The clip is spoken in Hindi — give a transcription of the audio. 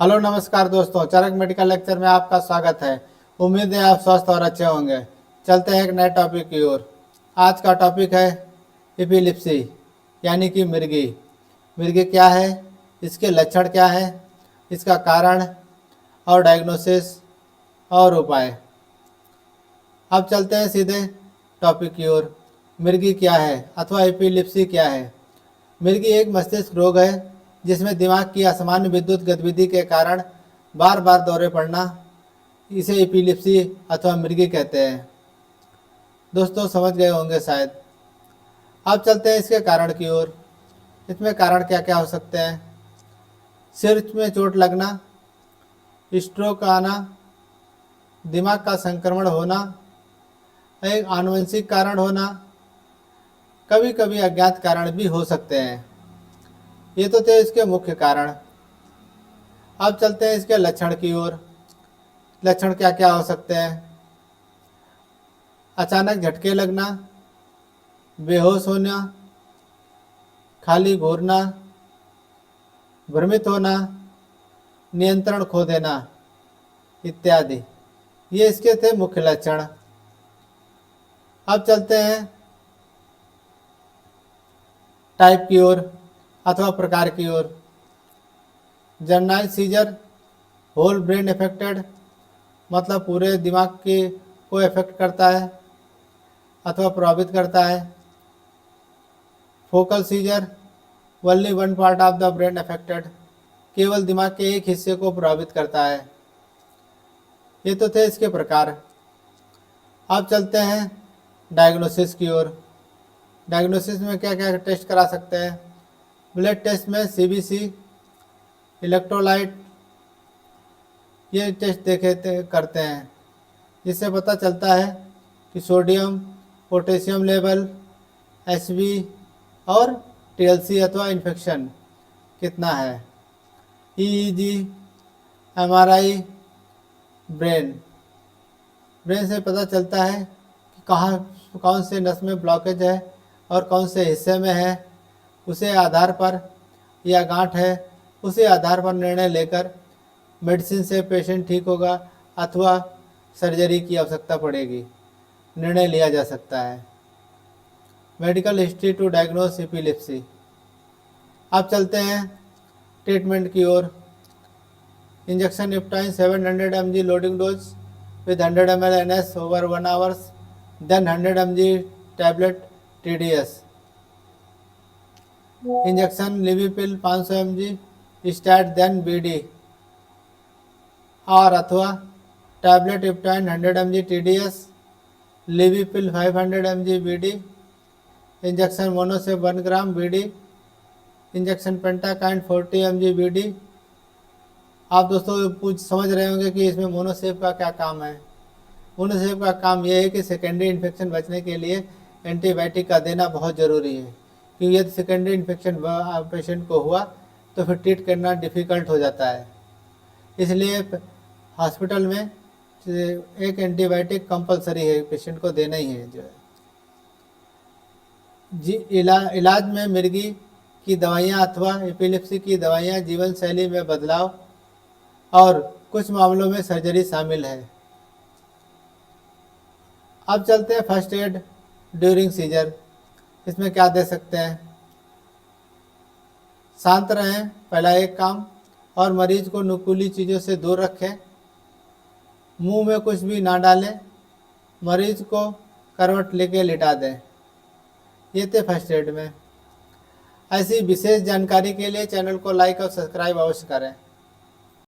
हेलो नमस्कार दोस्तों, चरक मेडिकल लेक्चर में आपका स्वागत है। उम्मीद है आप स्वस्थ और अच्छे होंगे। चलते हैं एक नए टॉपिक की ओर। आज का टॉपिक है एपिलेप्सी यानी कि मिर्गी। मिर्गी क्या है, इसके लक्षण क्या है, इसका कारण और डायग्नोसिस और उपाय। अब चलते हैं सीधे टॉपिक की ओर। मिर्गी क्या है अथवा एपिलेप्सी क्या है। मिर्गी एक मस्तिष्क रोग है जिसमें दिमाग की असामान्य विद्युत गतिविधि के कारण बार बार दौरे पड़ना, इसे एपिलेप्सी अथवा मिर्गी कहते हैं। दोस्तों समझ गए होंगे शायद। अब चलते हैं इसके कारण की ओर। इसमें कारण क्या क्या हो सकते हैं। सिर में चोट लगना, स्ट्रोक आना, दिमाग का संक्रमण होना, एक आनुवंशिक कारण होना, कभी कभी अज्ञात कारण भी हो सकते हैं। ये तो थे इसके मुख्य कारण। अब चलते हैं इसके लक्षण की ओर। लक्षण क्या क्या हो सकते हैं। अचानक झटके लगना, बेहोश होना, खाली घूरना, भ्रमित होना, नियंत्रण खो देना इत्यादि, ये इसके थे मुख्य लक्षण। अब चलते हैं टाइप की ओर अथवा प्रकार की ओर। Generalise seizure, whole brain affected, मतलब पूरे दिमाग के को इफेक्ट करता है अथवा प्रभावित करता है। Focal scissor, only one part of the brain affected, केवल दिमाग के एक हिस्से को प्रभावित करता है। ये तो थे इसके प्रकार। अब चलते हैं डायग्नोसिस की ओर। डायग्नोसिस में क्या क्या टेस्ट करा सकते हैं। ब्लड टेस्ट में सीबीसी, इलेक्ट्रोलाइट, ये टेस्ट करते हैं, जिससे पता चलता है कि सोडियम पोटेशियम लेवल, एचबी और टीएलसी अथवा इन्फेक्शन कितना है। ईईजी, एमआरआई, ब्रेन से पता चलता है कि कौन से नस में ब्लॉकेज है और कौन से हिस्से में है। उसे आधार पर, या गांठ है, उसी आधार पर निर्णय लेकर मेडिसिन से पेशेंट ठीक होगा अथवा सर्जरी की आवश्यकता पड़ेगी, निर्णय लिया जा सकता है। Medical history to diagnose epilepsy. अब चलते हैं ट्रीटमेंट की ओर। Injection Eptoin 700 mg loading dose with 100 ml NS over 1 hours, then 100 mg tablet TDS. Injection Levipil 500 mg stat then BD और अथवा tablet Eptoin 100 mg TDS, Levipil 500 mg BD, injection Monocef 1 gram BD, injection पेंटाकाइन 40 mg BD। आप दोस्तों समझ रहे होंगे कि इसमें मोनोसेफ का क्या काम है। मोनोसेफ का काम यह है कि सेकेंडरी इन्फेक्शन बचने के लिए एंटीबायोटिक का देना बहुत ज़रूरी है, क्योंकि यदि सेकेंडरी इन्फेक्शन पेशेंट को हुआ तो फिर ट्रीट करना डिफ़िकल्ट हो जाता है। इसलिए हॉस्पिटल में एक एंटीबायोटिक कंपलसरी है, पेशेंट को देना ही है जो है। इलाज में मिर्गी की दवाइयाँ अथवा एपिलेप्सी की दवाइयाँ, जीवन शैली में बदलाव और कुछ मामलों में सर्जरी शामिल है। अब चलते हैं फर्स्ट एड ड्यूरिंग सीजर। इसमें क्या दे सकते हैं। शांत रहें, पहला एक काम, और मरीज को नुकीली चीज़ों से दूर रखें। मुंह में कुछ भी ना डालें। मरीज को करवट लेके लिटा दें। ये थे फर्स्ट एड में। ऐसी विशेष जानकारी के लिए चैनल को लाइक और सब्सक्राइब अवश्य करें।